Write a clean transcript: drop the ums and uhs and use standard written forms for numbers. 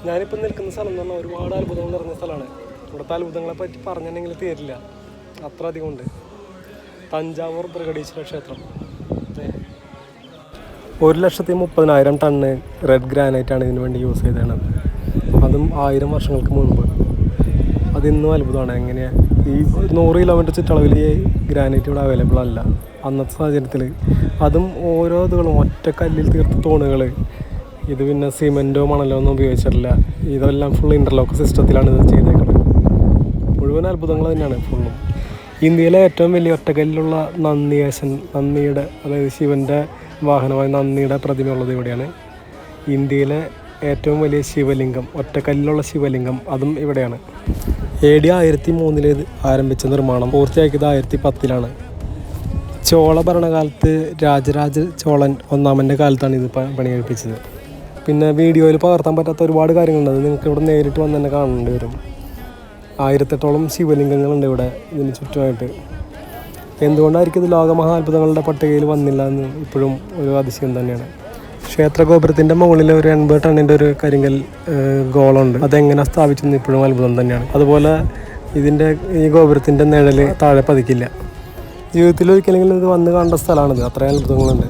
ഞാനിപ്പോൾ നിൽക്കുന്ന സ്ഥലം എന്ന് പറഞ്ഞാൽ ഒരുപാട് അത്ഭുതങ്ങൾ നിറഞ്ഞ സ്ഥലമാണ്. ഇവിടുത്തെ അത്ഭുതങ്ങളെ പറ്റി പറഞ്ഞിട്ടുണ്ടെങ്കിൽ തീരില്ല, അത്ര അധികം ഉണ്ട്. തഞ്ചാവൂർ ബൃഹദീശ്വര ക്ഷേത്രം 1,30,000 ടണ്ണ് റെഡ് ഗ്രാനൈറ്റാണ് ഇതിനു വേണ്ടി യൂസ് ചെയ്തത്. അതും 1000 വർഷങ്ങൾക്ക് മുൻപ്. അതിന്നും അത്ഭുതമാണ്. എങ്ങനെയാണ് ഈ 100 കിലോമീറ്റർ ചുറ്റളവിൽ ഈ ഗ്രാനൈറ്റ് ഇവിടെ അവൈലബിൾ അല്ല അന്നത്തെ സാഹചര്യത്തിൽ. അതും ഓരോ ഇതുകളും ഒറ്റ കല്ലിൽ തീർത്ത തൂണുകൾ. ഇത് പിന്നെ സിമെൻറ്റോ മണലോ ഒന്നും ഉപയോഗിച്ചിട്ടില്ല. ഇതെല്ലാം ഫുൾ ഇൻ്റർലോക്ക് സിസ്റ്റത്തിലാണ് ഇത് ചെയ്തേക്കുന്നത്. മുഴുവൻ അത്ഭുതങ്ങൾ തന്നെയാണ് ഫുള്ളും. ഇന്ത്യയിലെ ഏറ്റവും വലിയ ഒറ്റക്കല്ലിലുള്ള നന്ദിയുടെ അതായത് ശിവൻ്റെ വാഹനമായ നന്ദിയുടെ പ്രതിമയുള്ളത് ഇവിടെയാണ്. ഇന്ത്യയിലെ ഏറ്റവും വലിയ ശിവലിംഗം, ഒറ്റക്കല്ലിലുള്ള ശിവലിംഗം, അതും ഇവിടെയാണ്. AD 1003 ആരംഭിച്ച നിർമ്മാണം പൂർത്തിയാക്കിയത് 1010 ചോള ഭരണകാലത്ത് രാജരാജ ചോളൻ ഒന്നാമൻ്റെ കാലത്താണ് ഇത് പണികഴിപ്പിച്ചത്. പിന്നെ വീഡിയോയിൽ പകർത്താൻ പറ്റാത്ത ഒരുപാട് കാര്യങ്ങളുണ്ട്. അത് നിങ്ങൾക്ക് ഇവിടെ നേരിട്ട് വന്ന് തന്നെ കാണേണ്ടി വരും. 1008ഓളം ശിവലിംഗങ്ങളുണ്ട് ഇവിടെ ഇതിന് ചുറ്റുമായിട്ട്. എന്തുകൊണ്ടായിരിക്കും ഇത് ലോകമഹാത്ഭുതങ്ങളുടെ പട്ടികയിൽ വന്നില്ല എന്ന് ഇപ്പോഴും ഒരു അതിശയം തന്നെയാണ്. ക്ഷേത്രഗോപുരത്തിൻ്റെ മുകളിൽ ഒരു 80 ടണ്ണിൻ്റെ ഒരു കരിങ്കൽ ഗോളമുണ്ട്. അതെങ്ങനെ സ്ഥാപിച്ചെന്ന് ഇപ്പോഴും അത്ഭുതം തന്നെയാണ്. അതുപോലെ ഈ ഗോപുരത്തിൻ്റെ നിഴൽ താഴെ പതിക്കില്ല. ജീവിതത്തിൽ ഒരിക്കലെങ്കിലും ഇത് വന്ന് കാണേണ്ട സ്ഥലമാണിത്. അത്രയും അത്ഭുതങ്ങളുണ്ട്.